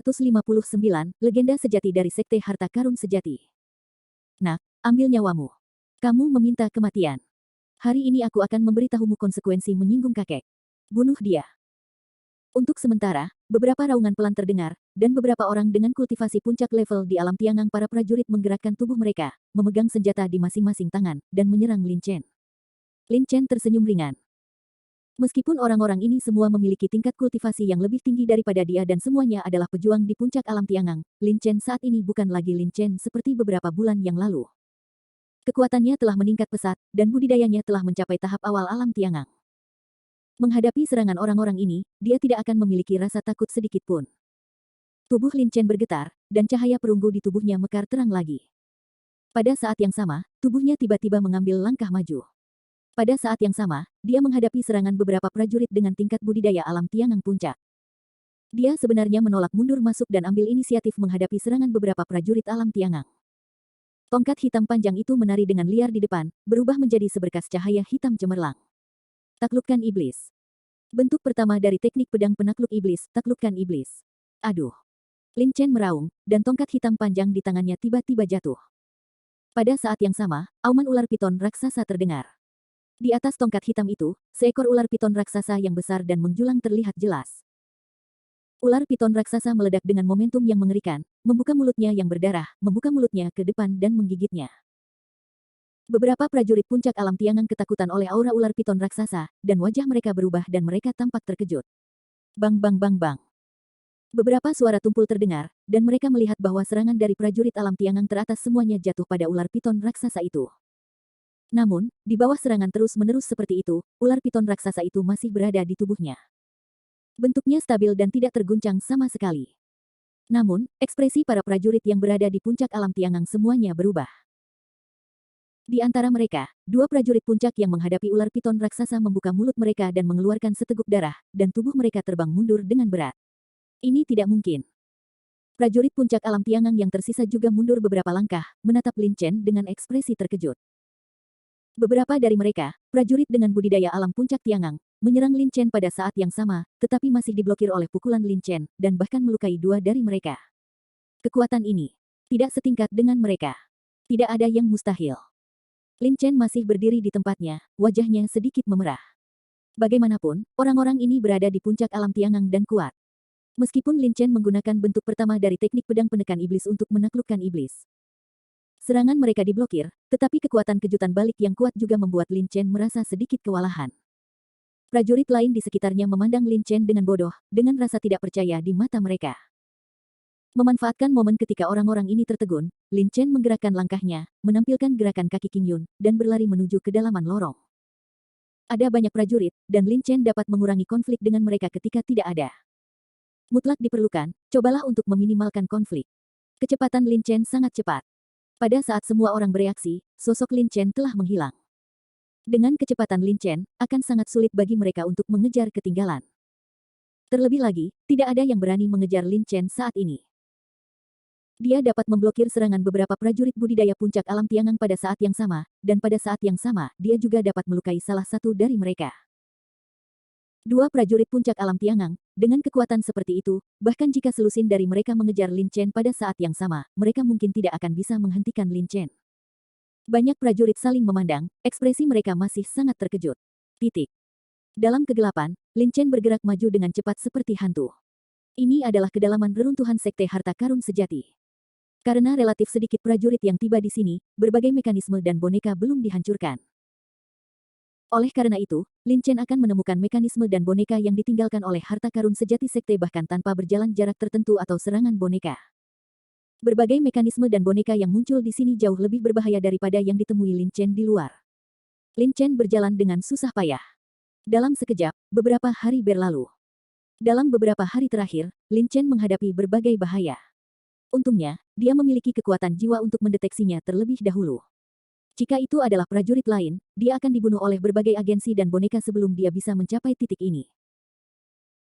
159, Legenda Sejati dari Sekte Harta Karun Sejati. Nak, ambil nyawamu. Kamu meminta kematian. Hari ini aku akan memberitahumu konsekuensi menyinggung kakek. Bunuh dia. Untuk sementara, beberapa raungan pelan terdengar, dan beberapa orang dengan kultivasi puncak level di alam tiangang para prajurit menggerakkan tubuh mereka, memegang senjata di masing-masing tangan, dan menyerang Lin Chen. Lin Chen tersenyum ringan. Meskipun orang-orang ini semua memiliki tingkat kultivasi yang lebih tinggi daripada dia dan semuanya adalah pejuang di puncak alam tiangang, Lin Chen saat ini bukan lagi Lin Chen seperti beberapa bulan yang lalu. Kekuatannya telah meningkat pesat, dan budidayanya telah mencapai tahap awal alam tiangang. Menghadapi serangan orang-orang ini, dia tidak akan memiliki rasa takut sedikit pun. Tubuh Lin Chen bergetar, dan cahaya perunggu di tubuhnya mekar terang lagi. Pada saat yang sama, tubuhnya tiba-tiba mengambil langkah maju. Pada saat yang sama, dia menghadapi serangan beberapa prajurit dengan tingkat budidaya alam tiangang puncak. Dia sebenarnya menolak mundur masuk dan ambil inisiatif menghadapi serangan beberapa prajurit alam tiangang. Tongkat hitam panjang itu menari dengan liar di depan, berubah menjadi seberkas cahaya hitam cemerlang. Taklukkan iblis. Bentuk pertama dari teknik pedang penakluk iblis, taklukkan iblis. Aduh. Lin Chen meraung, dan tongkat hitam panjang di tangannya tiba-tiba jatuh. Pada saat yang sama, auman ular piton raksasa terdengar. Di atas tongkat hitam itu, seekor ular piton raksasa yang besar dan menjulang terlihat jelas. Ular piton raksasa meledak dengan momentum yang mengerikan, membuka mulutnya yang berdarah, membuka mulutnya ke depan dan menggigitnya. Beberapa prajurit puncak alam tiangang ketakutan oleh aura ular piton raksasa, dan wajah mereka berubah dan mereka tampak terkejut. Bang bang bang bang. Beberapa suara tumpul terdengar, dan mereka melihat bahwa serangan dari prajurit alam tiangang teratas semuanya jatuh pada ular piton raksasa itu. Namun, di bawah serangan terus-menerus seperti itu, ular piton raksasa itu masih berada di tubuhnya. Bentuknya stabil dan tidak terguncang sama sekali. Namun, ekspresi para prajurit yang berada di puncak alam tiangang semuanya berubah. Di antara mereka, dua prajurit puncak yang menghadapi ular piton raksasa membuka mulut mereka dan mengeluarkan seteguk darah, dan tubuh mereka terbang mundur dengan berat. Ini tidak mungkin. Prajurit puncak alam tiangang yang tersisa juga mundur beberapa langkah, menatap Lin Chen dengan ekspresi terkejut. Beberapa dari mereka, prajurit dengan budidaya alam puncak tiangang, menyerang Lin Chen pada saat yang sama, tetapi masih diblokir oleh pukulan Lin Chen, dan bahkan melukai dua dari mereka. Kekuatan ini tidak setingkat dengan mereka. Tidak ada yang mustahil. Lin Chen masih berdiri di tempatnya, wajahnya sedikit memerah. Bagaimanapun, orang-orang ini berada di puncak alam tiangang dan kuat. Meskipun Lin Chen menggunakan bentuk pertama dari teknik pedang penekan iblis untuk menaklukkan iblis. Serangan mereka diblokir, tetapi kekuatan kejutan balik yang kuat juga membuat Lin Chen merasa sedikit kewalahan. Prajurit lain di sekitarnya memandang Lin Chen dengan bodoh, dengan rasa tidak percaya di mata mereka. Memanfaatkan momen ketika orang-orang ini tertegun, Lin Chen menggerakkan langkahnya, menampilkan gerakan kaki King Yun, dan berlari menuju kedalaman lorong. Ada banyak prajurit, dan Lin Chen dapat mengurangi konflik dengan mereka ketika tidak ada. Mutlak diperlukan, cobalah untuk meminimalkan konflik. Kecepatan Lin Chen sangat cepat. Pada saat semua orang bereaksi, sosok Lin Chen telah menghilang. Dengan kecepatan Lin Chen, akan sangat sulit bagi mereka untuk mengejar ketinggalan. Terlebih lagi, tidak ada yang berani mengejar Lin Chen saat ini. Dia dapat memblokir serangan beberapa prajurit budidaya puncak alam tiangang pada saat yang sama, dan pada saat yang sama, dia juga dapat melukai salah satu dari mereka. Dua prajurit puncak alam tiangang, dengan kekuatan seperti itu, bahkan jika selusin dari mereka mengejar Lin Chen pada saat yang sama, mereka mungkin tidak akan bisa menghentikan Lin Chen. Banyak prajurit saling memandang, ekspresi mereka masih sangat terkejut. Titik. Dalam kegelapan, Lin Chen bergerak maju dengan cepat seperti hantu. Ini adalah kedalaman reruntuhan Sekte Harta Karun Sejati. Karena relatif sedikit prajurit yang tiba di sini, berbagai mekanisme dan boneka belum dihancurkan. Oleh karena itu, Lin Chen akan menemukan mekanisme dan boneka yang ditinggalkan oleh harta karun sejati sekte bahkan tanpa berjalan jarak tertentu atau serangan boneka. Berbagai mekanisme dan boneka yang muncul di sini jauh lebih berbahaya daripada yang ditemui Lin Chen di luar. Lin Chen berjalan dengan susah payah. Dalam sekejap, beberapa hari berlalu. Dalam beberapa hari terakhir, Lin Chen menghadapi berbagai bahaya. Untungnya, dia memiliki kekuatan jiwa untuk mendeteksinya terlebih dahulu. Jika itu adalah prajurit lain, dia akan dibunuh oleh berbagai agensi dan boneka sebelum dia bisa mencapai titik ini.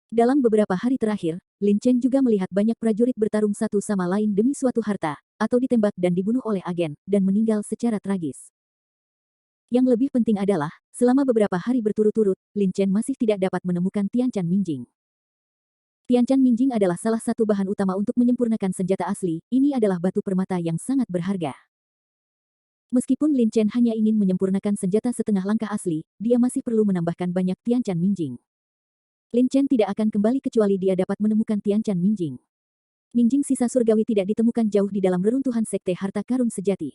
Dalam beberapa hari terakhir, Lin Chen juga melihat banyak prajurit bertarung satu sama lain demi suatu harta, atau ditembak dan dibunuh oleh agen, dan meninggal secara tragis. Yang lebih penting adalah, selama beberapa hari berturut-turut, Lin Chen masih tidak dapat menemukan Tian Chan Mingjing. Tianchan Minjing adalah salah satu bahan utama untuk menyempurnakan senjata asli, ini adalah batu permata yang sangat berharga. Meskipun Lin Chen hanya ingin menyempurnakan senjata setengah langkah asli, dia masih perlu menambahkan banyak Tianchan Minjing. Lin Chen tidak akan kembali kecuali dia dapat menemukan Tianchan Minjing. Minjing sisa surgawi tidak ditemukan jauh di dalam reruntuhan sekte harta karun sejati.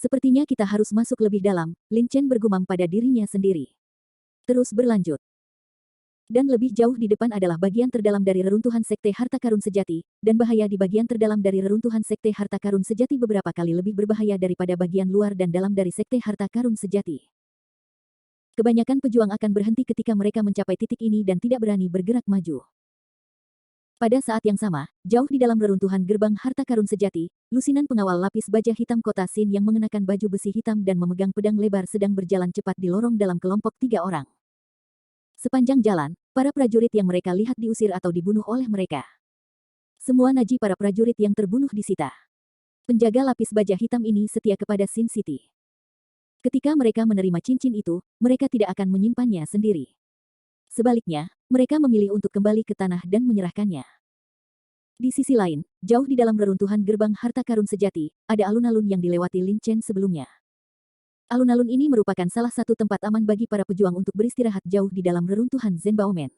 Sepertinya kita harus masuk lebih dalam, Lin Chen bergumam pada dirinya sendiri. Terus berlanjut. Dan lebih jauh di depan adalah bagian terdalam dari reruntuhan sekte harta karun sejati, dan bahaya di bagian terdalam dari reruntuhan sekte harta karun sejati beberapa kali lebih berbahaya daripada bagian luar dan dalam dari sekte harta karun sejati. Kebanyakan pejuang akan berhenti ketika mereka mencapai titik ini dan tidak berani bergerak maju. Pada saat yang sama, jauh di dalam reruntuhan gerbang harta karun sejati, lusinan pengawal lapis baja hitam kota Sin yang mengenakan baju besi hitam dan memegang pedang lebar sedang berjalan cepat di lorong dalam kelompok 3 orang. Sepanjang jalan, para prajurit yang mereka lihat diusir atau dibunuh oleh mereka. Semua naji para prajurit yang terbunuh disita. Penjaga lapis baja hitam ini setia kepada Sin City. Ketika mereka menerima cincin itu, mereka tidak akan menyimpannya sendiri. Sebaliknya, mereka memilih untuk kembali ke tanah dan menyerahkannya. Di sisi lain, jauh di dalam reruntuhan gerbang harta karun sejati, ada alun-alun yang dilewati Lin Chen sebelumnya. Alun-alun ini merupakan salah satu tempat aman bagi para pejuang untuk beristirahat jauh di dalam reruntuhan Zenbaomen.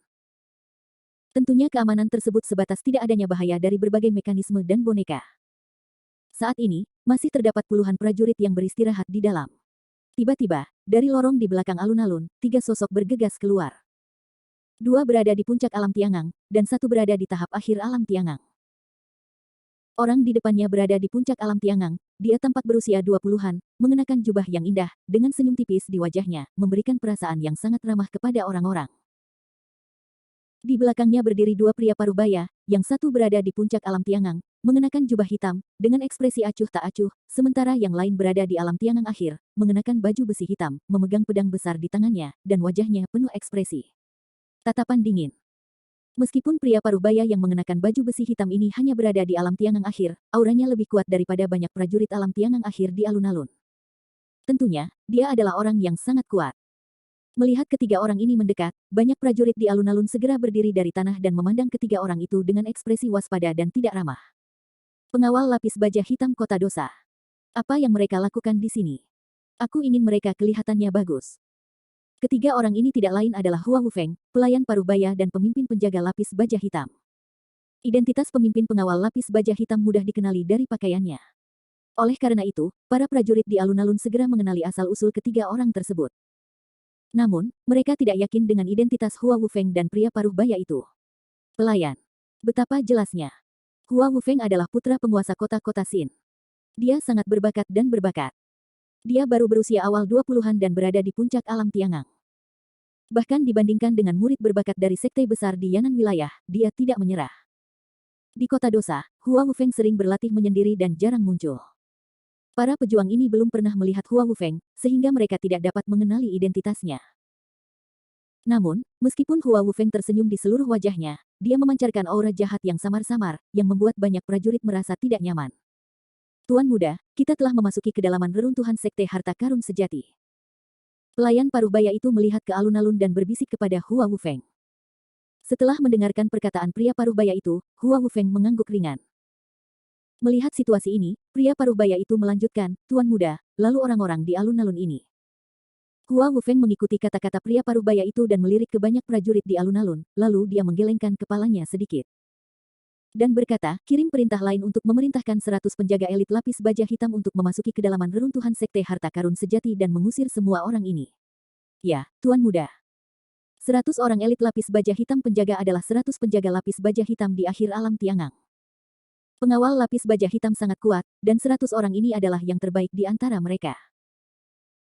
Tentunya keamanan tersebut sebatas tidak adanya bahaya dari berbagai mekanisme dan boneka. Saat ini, masih terdapat puluhan prajurit yang beristirahat di dalam. Tiba-tiba, dari lorong di belakang alun-alun, 3 sosok bergegas keluar. 2 berada di puncak alam Tiangang, dan 1 berada di tahap akhir alam Tiangang. Orang di depannya berada di puncak alam Tiangang, dia tampak berusia 20-an, mengenakan jubah yang indah, dengan senyum tipis di wajahnya, memberikan perasaan yang sangat ramah kepada orang-orang. Di belakangnya berdiri 2 pria parubaya, yang satu berada di puncak alam Tiangang, mengenakan jubah hitam, dengan ekspresi acuh tak acuh, sementara yang lain berada di alam Tiangang akhir, mengenakan baju besi hitam, memegang pedang besar di tangannya, dan wajahnya penuh ekspresi. Tatapan dingin. Meskipun pria parubaya yang mengenakan baju besi hitam ini hanya berada di alam Tiangang akhir, auranya lebih kuat daripada banyak prajurit alam Tiangang akhir di alun-alun. Tentunya, dia adalah orang yang sangat kuat. Melihat ketiga orang ini mendekat, banyak prajurit di alun-alun segera berdiri dari tanah dan memandang ketiga orang itu dengan ekspresi waspada dan tidak ramah. Pengawal lapis baja hitam kota dosa. Apa yang mereka lakukan di sini? Aku ingin mereka kelihatannya bagus. Ketiga orang ini tidak lain adalah Hua Wufeng, pelayan parubaya dan pemimpin penjaga lapis baja hitam. Identitas pemimpin pengawal lapis baja hitam mudah dikenali dari pakaiannya. Oleh karena itu, para prajurit di alun-alun segera mengenali asal-usul ketiga orang tersebut. Namun, mereka tidak yakin dengan identitas Hua Wufeng dan pria parubaya itu. Pelayan. Betapa jelasnya. Hua Wufeng adalah putra penguasa kota-kota Sin. Dia sangat berbakat dan berbakat. Dia baru berusia awal 20-an dan berada di puncak alam Tiangang. Bahkan dibandingkan dengan murid berbakat dari sekte besar di Yanan wilayah, dia tidak menyerah. Di kota dosa, Hua Wufeng sering berlatih menyendiri dan jarang muncul. Para pejuang ini belum pernah melihat Hua Wufeng, sehingga mereka tidak dapat mengenali identitasnya. Namun, meskipun Hua Wufeng tersenyum di seluruh wajahnya, dia memancarkan aura jahat yang samar-samar, yang membuat banyak prajurit merasa tidak nyaman. Tuan muda, kita telah memasuki kedalaman reruntuhan sekte harta karun sejati. Pelayan parubaya itu melihat ke alun-alun dan berbisik kepada Hua Wufeng. Setelah mendengarkan perkataan pria parubaya itu, Hua Wufeng mengangguk ringan. Melihat situasi ini, pria parubaya itu melanjutkan, Tuan muda, lalu orang-orang di alun-alun ini. Hua Wufeng mengikuti kata-kata pria parubaya itu dan melirik ke banyak prajurit di alun-alun, lalu dia menggelengkan kepalanya sedikit. Dan berkata, kirim perintah lain untuk memerintahkan 100 penjaga elit lapis baja hitam untuk memasuki kedalaman reruntuhan sekte harta karun sejati dan mengusir semua orang ini. Ya, Tuan muda. 100 orang elit lapis baja hitam penjaga adalah 100 penjaga lapis baja hitam di akhir alam Tiangang. Pengawal lapis baja hitam sangat kuat, dan 100 orang ini adalah yang terbaik di antara mereka.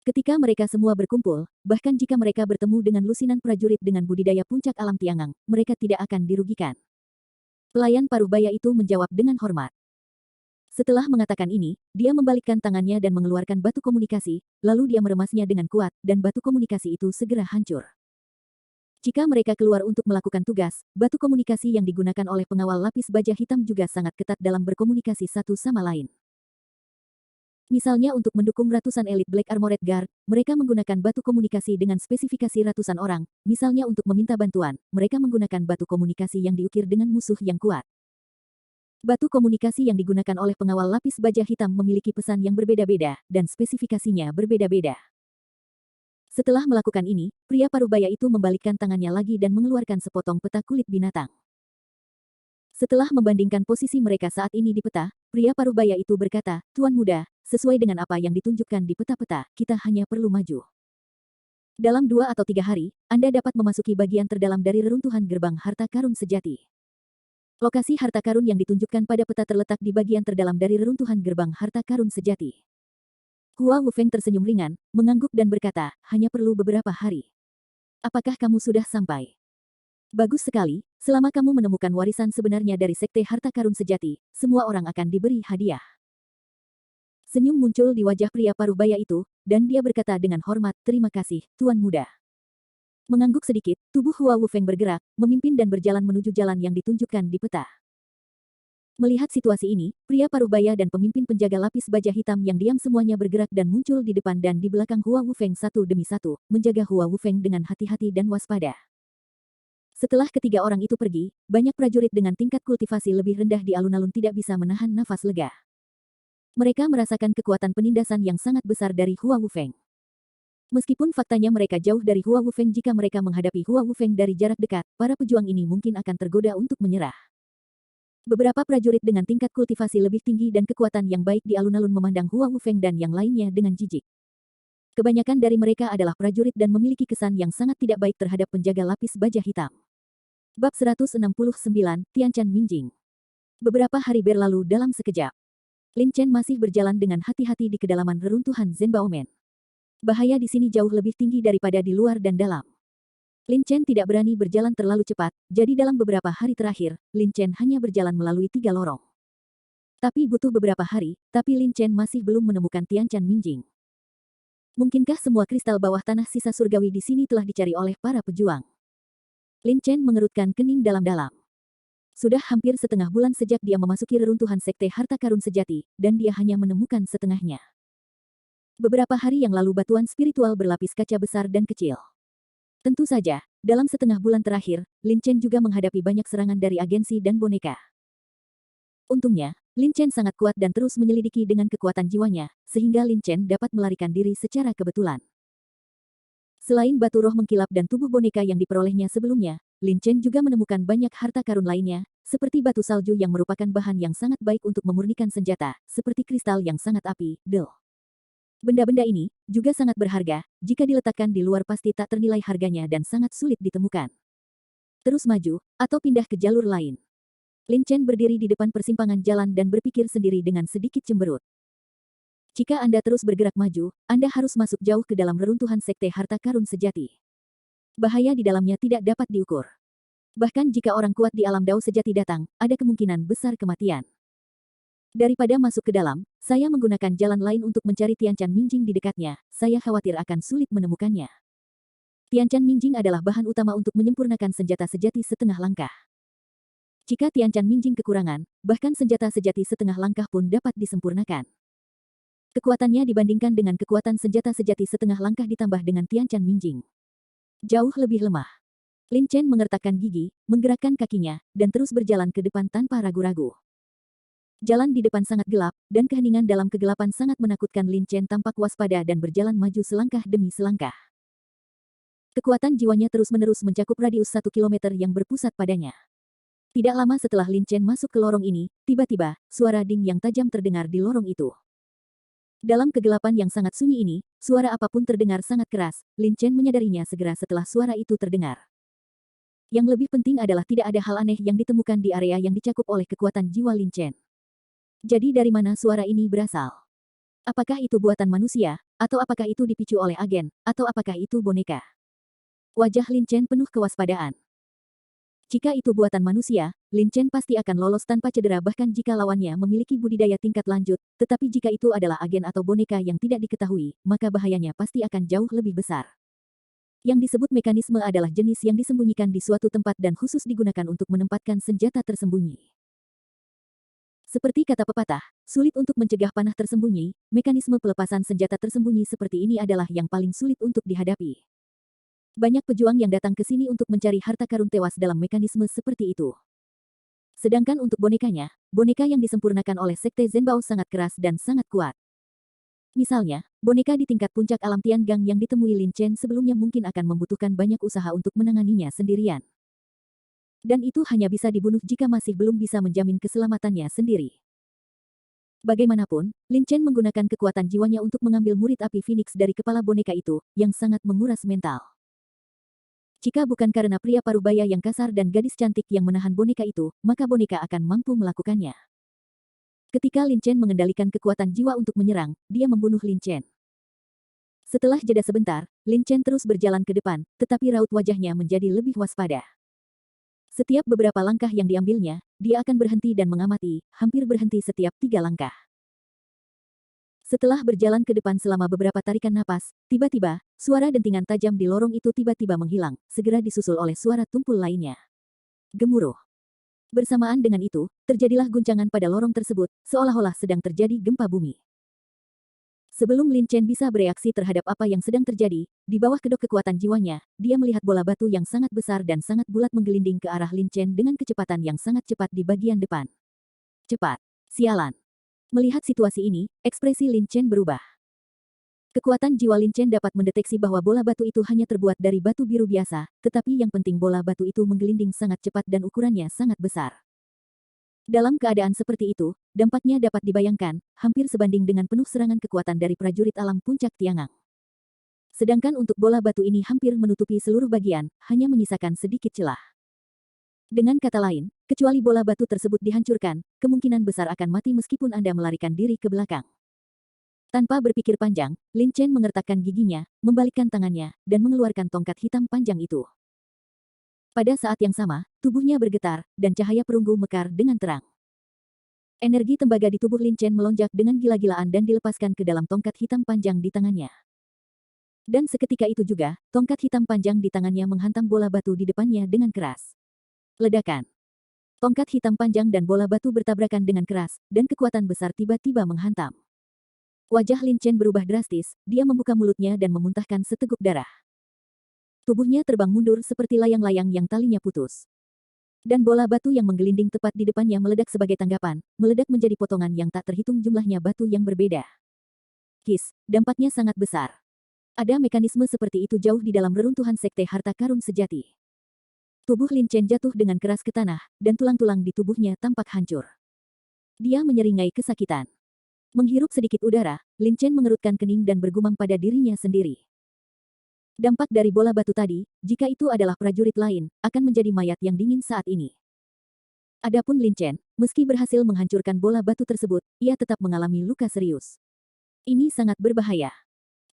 Ketika mereka semua berkumpul, bahkan jika mereka bertemu dengan lusinan prajurit dengan budidaya puncak alam Tiangang, mereka tidak akan dirugikan. Pelayan parubaya itu menjawab dengan hormat. Setelah mengatakan ini, dia membalikkan tangannya dan mengeluarkan batu komunikasi, lalu dia meremasnya dengan kuat, dan batu komunikasi itu segera hancur. Jika mereka keluar untuk melakukan tugas, batu komunikasi yang digunakan oleh pengawal lapis baja hitam juga sangat ketat dalam berkomunikasi satu sama lain. Misalnya untuk mendukung ratusan elit Black Armored Guard, mereka menggunakan batu komunikasi dengan spesifikasi ratusan orang, misalnya untuk meminta bantuan, mereka menggunakan batu komunikasi yang diukir dengan musuh yang kuat. Batu komunikasi yang digunakan oleh pengawal lapis baja hitam memiliki pesan yang berbeda-beda, dan spesifikasinya berbeda-beda. Setelah melakukan ini, pria parubaya itu membalikkan tangannya lagi dan mengeluarkan sepotong peta kulit binatang. Setelah membandingkan posisi mereka saat ini di peta, pria parubaya itu berkata, "Tuan muda, sesuai dengan apa yang ditunjukkan di peta-peta, kita hanya perlu maju. Dalam 2 atau 3 hari, Anda dapat memasuki bagian terdalam dari reruntuhan gerbang harta karun sejati." Lokasi harta karun yang ditunjukkan pada peta terletak di bagian terdalam dari reruntuhan gerbang harta karun sejati. Hua Wufeng tersenyum ringan, mengangguk dan berkata, "Hanya perlu beberapa hari. Apakah kamu sudah sampai?" "Bagus sekali, selama kamu menemukan warisan sebenarnya dari Sekte Harta Karun Sejati, semua orang akan diberi hadiah." Senyum muncul di wajah pria parubaya itu, dan dia berkata dengan hormat, "Terima kasih, Tuan Muda." Mengangguk sedikit, tubuh Hua Wufeng bergerak, memimpin dan berjalan menuju jalan yang ditunjukkan di peta. Melihat situasi ini, pria parubaya dan pemimpin penjaga lapis baja hitam yang diam semuanya bergerak dan muncul di depan dan di belakang Hua Wufeng satu demi satu, menjaga Hua Wufeng dengan hati-hati dan waspada. Setelah ketiga orang itu pergi, banyak prajurit dengan tingkat kultivasi lebih rendah di alun-alun tidak bisa menahan nafas lega. Mereka merasakan kekuatan penindasan yang sangat besar dari Hua Wufeng. Meskipun faktanya mereka jauh dari Hua Wufeng, jika mereka menghadapi Hua Wufeng dari jarak dekat, para pejuang ini mungkin akan tergoda untuk menyerah. Beberapa prajurit dengan tingkat kultivasi lebih tinggi dan kekuatan yang baik di alun-alun memandang Hua Wufeng dan yang lainnya dengan jijik. Kebanyakan dari mereka adalah prajurit dan memiliki kesan yang sangat tidak baik terhadap penjaga lapis baja hitam. Bab 169, Tianchan Minjing. Beberapa hari berlalu dalam sekejap. Lin Chen masih berjalan dengan hati-hati di kedalaman reruntuhan Zhenbaomen. Bahaya di sini jauh lebih tinggi daripada di luar dan dalam. Lin Chen tidak berani berjalan terlalu cepat, jadi dalam beberapa hari terakhir, Lin Chen hanya berjalan melalui 3 lorong. Tapi butuh beberapa hari, tapi Lin Chen masih belum menemukan Tianchan Minjing. Mungkinkah semua kristal bawah tanah sisa surgawi di sini telah dicari oleh para pejuang? Lin Chen mengerutkan kening dalam-dalam. Sudah hampir setengah bulan sejak dia memasuki reruntuhan Sekte Harta Karun Sejati, dan dia hanya menemukan setengahnya. Beberapa hari yang lalu batuan spiritual berlapis kaca besar dan kecil. Tentu saja, dalam setengah bulan terakhir, Lin Chen juga menghadapi banyak serangan dari agensi dan boneka. Untungnya, Lin Chen sangat kuat dan terus menyelidiki dengan kekuatan jiwanya, sehingga Lin Chen dapat melarikan diri secara kebetulan. Selain batu roh mengkilap dan tubuh boneka yang diperolehnya sebelumnya, Lin Chen juga menemukan banyak harta karun lainnya, seperti batu salju yang merupakan bahan yang sangat baik untuk memurnikan senjata, seperti kristal yang sangat api, Del. Benda-benda ini juga sangat berharga, jika diletakkan di luar pasti tak ternilai harganya dan sangat sulit ditemukan. Terus maju, atau pindah ke jalur lain. Lin Chen berdiri di depan persimpangan jalan dan berpikir sendiri dengan sedikit cemberut. Jika Anda terus bergerak maju, Anda harus masuk jauh ke dalam reruntuhan Sekte Harta Karun Sejati. Bahaya di dalamnya tidak dapat diukur. Bahkan jika orang kuat di alam dao sejati datang, ada kemungkinan besar kematian. Daripada masuk ke dalam, saya menggunakan jalan lain untuk mencari Tianchan Minjing di dekatnya, saya khawatir akan sulit menemukannya. Tianchan Minjing adalah bahan utama untuk menyempurnakan senjata sejati setengah langkah. Jika Tianchan Minjing kekurangan, bahkan senjata sejati setengah langkah pun dapat disempurnakan. Kekuatannya dibandingkan dengan kekuatan senjata sejati setengah langkah ditambah dengan Tianchan Minjing jauh lebih lemah. Lin Chen mengertakkan gigi, menggerakkan kakinya, dan terus berjalan ke depan tanpa ragu-ragu. Jalan di depan sangat gelap, dan keheningan dalam kegelapan sangat menakutkan. Lin Chen tampak waspada dan berjalan maju selangkah demi selangkah. Kekuatan jiwanya terus-menerus mencakup radius 1 kilometer yang berpusat padanya. Tidak lama setelah Lin Chen masuk ke lorong ini, tiba-tiba, suara ding yang tajam terdengar di lorong itu. Dalam kegelapan yang sangat sunyi ini, suara apapun terdengar sangat keras. Lin Chen menyadarinya segera setelah suara itu terdengar. Yang lebih penting adalah tidak ada hal aneh yang ditemukan di area yang dicakup oleh kekuatan jiwa Lin Chen. Jadi dari mana suara ini berasal? Apakah itu buatan manusia, atau apakah itu dipicu oleh agen, atau apakah itu boneka? Wajah Lin Chen penuh kewaspadaan. Jika itu buatan manusia, Lin Chen pasti akan lolos tanpa cedera bahkan jika lawannya memiliki budidaya tingkat lanjut, tetapi jika itu adalah agen atau boneka yang tidak diketahui, maka bahayanya pasti akan jauh lebih besar. Yang disebut mekanisme adalah jenis yang disembunyikan di suatu tempat dan khusus digunakan untuk menempatkan senjata tersembunyi. Seperti kata pepatah, sulit untuk mencegah panah tersembunyi, mekanisme pelepasan senjata tersembunyi seperti ini adalah yang paling sulit untuk dihadapi. Banyak pejuang yang datang ke sini untuk mencari harta karun tewas dalam mekanisme seperti itu. Sedangkan untuk bonekanya, boneka yang disempurnakan oleh Sekte Zhenbao sangat keras dan sangat kuat. Misalnya, boneka di tingkat puncak alam Tiangang yang ditemui Lin Chen sebelumnya mungkin akan membutuhkan banyak usaha untuk menanganinya sendirian. Dan itu hanya bisa dibunuh jika masih belum bisa menjamin keselamatannya sendiri. Bagaimanapun, Lin Chen menggunakan kekuatan jiwanya untuk mengambil murid api Phoenix dari kepala boneka itu, yang sangat menguras mental. Jika bukan karena pria parubaya yang kasar dan gadis cantik yang menahan boneka itu, maka boneka akan mampu melakukannya. Ketika Lin Chen mengendalikan kekuatan jiwa untuk menyerang, dia membunuh Lin Chen. Setelah jeda sebentar, Lin Chen terus berjalan ke depan, tetapi raut wajahnya menjadi lebih waspada. Setiap beberapa langkah yang diambilnya, dia akan berhenti dan mengamati, hampir berhenti setiap 3 langkah. Setelah berjalan ke depan selama beberapa tarikan napas, tiba-tiba, suara dentingan tajam di lorong itu tiba-tiba menghilang, segera disusul oleh suara tumpul lainnya. Gemuruh. Bersamaan dengan itu, terjadilah guncangan pada lorong tersebut, seolah-olah sedang terjadi gempa bumi. Sebelum Lin Chen bisa bereaksi terhadap apa yang sedang terjadi, di bawah kedok kekuatan jiwanya, dia melihat bola batu yang sangat besar dan sangat bulat menggelinding ke arah Lin Chen dengan kecepatan yang sangat cepat di bagian depan. Cepat. Sialan. Melihat situasi ini, ekspresi Lin Chen berubah. Kekuatan jiwa Lin Chen dapat mendeteksi bahwa bola batu itu hanya terbuat dari batu biru biasa, tetapi yang penting bola batu itu menggelinding sangat cepat dan ukurannya sangat besar. Dalam keadaan seperti itu, dampaknya dapat dibayangkan, hampir sebanding dengan penuh serangan kekuatan dari prajurit alam puncak Tiangang. Sedangkan untuk bola batu ini hampir menutupi seluruh bagian, hanya menyisakan sedikit celah. Dengan kata lain, kecuali bola batu tersebut dihancurkan, kemungkinan besar akan mati meskipun Anda melarikan diri ke belakang. Tanpa berpikir panjang, Lin Chen mengertakkan giginya, membalikkan tangannya, dan mengeluarkan tongkat hitam panjang itu. Pada saat yang sama, tubuhnya bergetar, dan cahaya perunggu mekar dengan terang. Energi tembaga di tubuh Lin Chen melonjak dengan gila-gilaan dan dilepaskan ke dalam tongkat hitam panjang di tangannya. Dan seketika itu juga, tongkat hitam panjang di tangannya menghantam bola batu di depannya dengan keras. Ledakan. Tongkat hitam panjang dan bola batu bertabrakan dengan keras, dan kekuatan besar tiba-tiba menghantam. Wajah Lin Chen berubah drastis, dia membuka mulutnya dan memuntahkan seteguk darah. Tubuhnya terbang mundur seperti layang-layang yang talinya putus. Dan bola batu yang menggelinding tepat di depannya meledak sebagai tanggapan, meledak menjadi potongan yang tak terhitung jumlahnya batu yang berbeda. Kis, dampaknya sangat besar. Ada mekanisme seperti itu jauh di dalam reruntuhan sekte harta karun sejati. Tubuh Lin Chen jatuh dengan keras ke tanah, dan tulang-tulang di tubuhnya tampak hancur. Dia menyeringai kesakitan. Menghirup sedikit udara, Lin Chen mengerutkan kening dan bergumam pada dirinya sendiri. Dampak dari bola batu tadi, jika itu adalah prajurit lain, akan menjadi mayat yang dingin saat ini. Adapun Lin Chen, meski berhasil menghancurkan bola batu tersebut, ia tetap mengalami luka serius. Ini sangat berbahaya.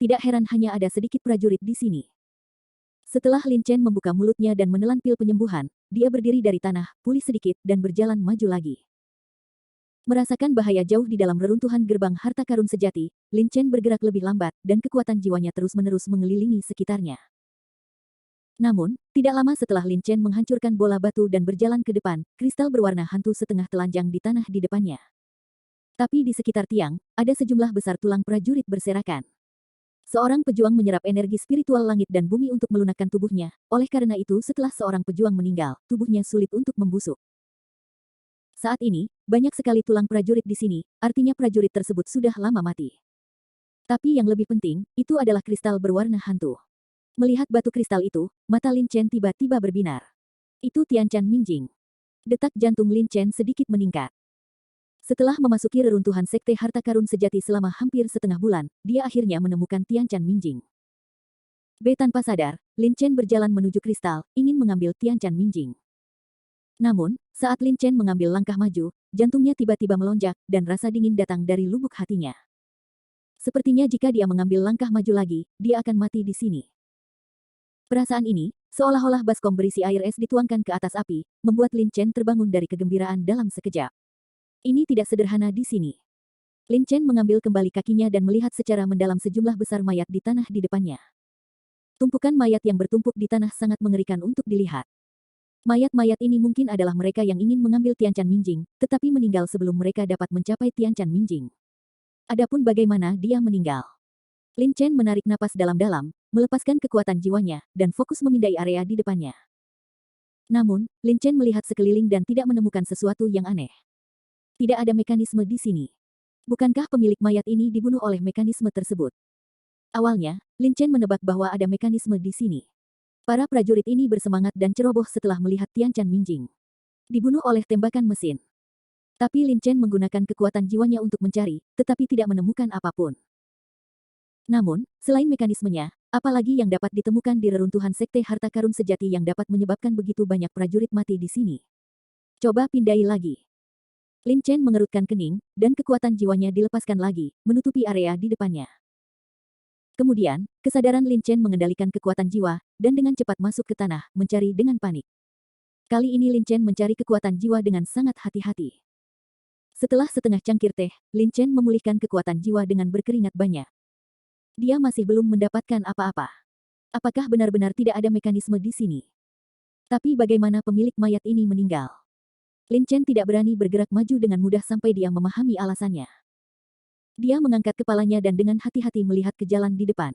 Tidak heran hanya ada sedikit prajurit di sini. Setelah Lin Chen membuka mulutnya dan menelan pil penyembuhan, dia berdiri dari tanah, pulih sedikit, dan berjalan maju lagi. Merasakan bahaya jauh di dalam reruntuhan gerbang harta karun sejati, Lin Chen bergerak lebih lambat, dan kekuatan jiwanya terus-menerus mengelilingi sekitarnya. Namun, tidak lama setelah Lin Chen menghancurkan bola batu dan berjalan ke depan, kristal berwarna hantu setengah telanjang di tanah di depannya. Tapi di sekitar tiang, ada sejumlah besar tulang prajurit berserakan. Seorang pejuang menyerap energi spiritual langit dan bumi untuk melunakkan tubuhnya, oleh karena itu setelah seorang pejuang meninggal, tubuhnya sulit untuk membusuk. Saat ini, banyak sekali tulang prajurit di sini, artinya prajurit tersebut sudah lama mati. Tapi yang lebih penting, itu adalah kristal berwarna hantu. Melihat batu kristal itu, mata Lin Chen tiba-tiba berbinar. Itu Tianchan Mingjing. Detak jantung Lin Chen sedikit meningkat. Setelah memasuki reruntuhan sekte harta karun sejati selama hampir setengah bulan, dia akhirnya menemukan Tianchan Mingjing. Tanpa sadar, Lin Chen berjalan menuju kristal, ingin mengambil Tianchan Mingjing. Namun, saat Lin Chen mengambil langkah maju, jantungnya tiba-tiba melonjak, dan rasa dingin datang dari lubuk hatinya. Sepertinya jika dia mengambil langkah maju lagi, dia akan mati di sini. Perasaan ini, seolah-olah baskom berisi air es dituangkan ke atas api, membuat Lin Chen terbangun dari kegembiraan dalam sekejap. Ini tidak sederhana di sini. Lin Chen mengambil kembali kakinya dan melihat secara mendalam sejumlah besar mayat di tanah di depannya. Tumpukan mayat yang bertumpuk di tanah sangat mengerikan untuk dilihat. Mayat-mayat ini mungkin adalah mereka yang ingin mengambil Tiancan Minjing, tetapi meninggal sebelum mereka dapat mencapai Tiancan Minjing. Adapun bagaimana dia meninggal. Lin Chen menarik napas dalam-dalam, melepaskan kekuatan jiwanya, dan fokus memindai area di depannya. Namun, Lin Chen melihat sekeliling dan tidak menemukan sesuatu yang aneh. Tidak ada mekanisme di sini. Bukankah pemilik mayat ini dibunuh oleh mekanisme tersebut? Awalnya, Lin Chen menebak bahwa ada mekanisme di sini. Para prajurit ini bersemangat dan ceroboh setelah melihat Tiancan Minjing dibunuh oleh tembakan mesin. Tapi Lin Chen menggunakan kekuatan jiwanya untuk mencari, tetapi tidak menemukan apapun. Namun, selain mekanismenya, apalagi yang dapat ditemukan di reruntuhan sekte harta karun sejati yang dapat menyebabkan begitu banyak prajurit mati di sini? Coba pindai lagi. Lin Chen mengerutkan kening, dan kekuatan jiwanya dilepaskan lagi, menutupi area di depannya. Kemudian, kesadaran Lin Chen mengendalikan kekuatan jiwa, dan dengan cepat masuk ke tanah, mencari dengan panik. Kali ini Lin Chen mencari kekuatan jiwa dengan sangat hati-hati. Setelah setengah cangkir teh, Lin Chen memulihkan kekuatan jiwa dengan berkeringat banyak. Dia masih belum mendapatkan apa-apa. Apakah benar-benar tidak ada mekanisme di sini? Tapi bagaimana pemilik mayat ini meninggal? Lin Chen tidak berani bergerak maju dengan mudah sampai dia memahami alasannya. Dia mengangkat kepalanya dan dengan hati-hati melihat ke jalan di depan.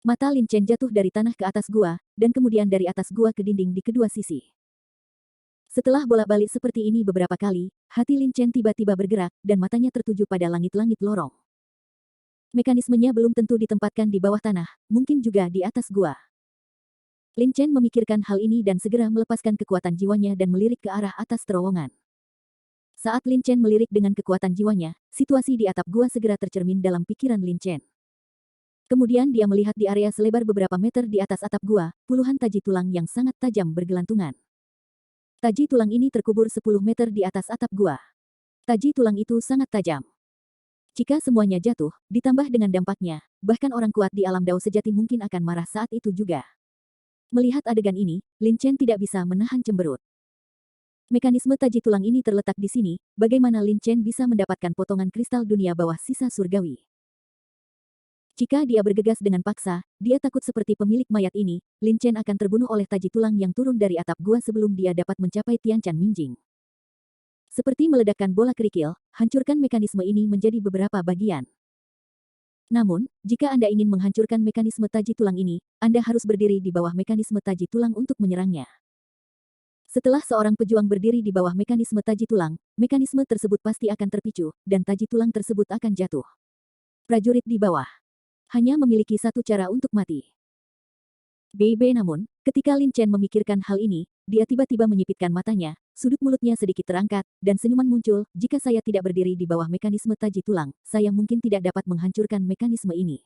Mata Lin Chen jatuh dari tanah ke atas gua, dan kemudian dari atas gua ke dinding di kedua sisi. Setelah bolak-balik seperti ini beberapa kali, hati Lin Chen tiba-tiba bergerak, dan matanya tertuju pada langit-langit lorong. Mekanismenya belum tentu ditempatkan di bawah tanah, mungkin juga di atas gua. Lin Chen memikirkan hal ini dan segera melepaskan kekuatan jiwanya dan melirik ke arah atas terowongan. Saat Lin Chen melirik dengan kekuatan jiwanya, situasi di atap gua segera tercermin dalam pikiran Lin Chen. Kemudian dia melihat di area selebar beberapa meter di atas atap gua, puluhan taji tulang yang sangat tajam bergelantungan. Taji tulang ini terkubur 10 meter di atas atap gua. Taji tulang itu sangat tajam. Jika semuanya jatuh, ditambah dengan dampaknya, bahkan orang kuat di alam Dao sejati mungkin akan marah saat itu juga. Melihat adegan ini, Lin Chen tidak bisa menahan cemberut. Mekanisme taji tulang ini terletak di sini, bagaimana Lin Chen bisa mendapatkan potongan kristal dunia bawah sisa surgawi? Jika dia bergegas dengan paksa, dia takut seperti pemilik mayat ini, Lin Chen akan terbunuh oleh taji tulang yang turun dari atap gua sebelum dia dapat mencapai Tiancan Minjing. Seperti meledakkan bola kerikil, hancurkan mekanisme ini menjadi beberapa bagian. Namun, jika Anda ingin menghancurkan mekanisme taji tulang ini, Anda harus berdiri di bawah mekanisme taji tulang untuk menyerangnya. Setelah seorang pejuang berdiri di bawah mekanisme taji tulang, mekanisme tersebut pasti akan terpicu, dan taji tulang tersebut akan jatuh. Prajurit di bawah hanya memiliki satu cara untuk mati. Namun, ketika Lin Chen memikirkan hal ini, dia tiba-tiba menyipitkan matanya, sudut mulutnya sedikit terangkat, dan senyuman muncul, jika saya tidak berdiri di bawah mekanisme taji tulang, saya mungkin tidak dapat menghancurkan mekanisme ini.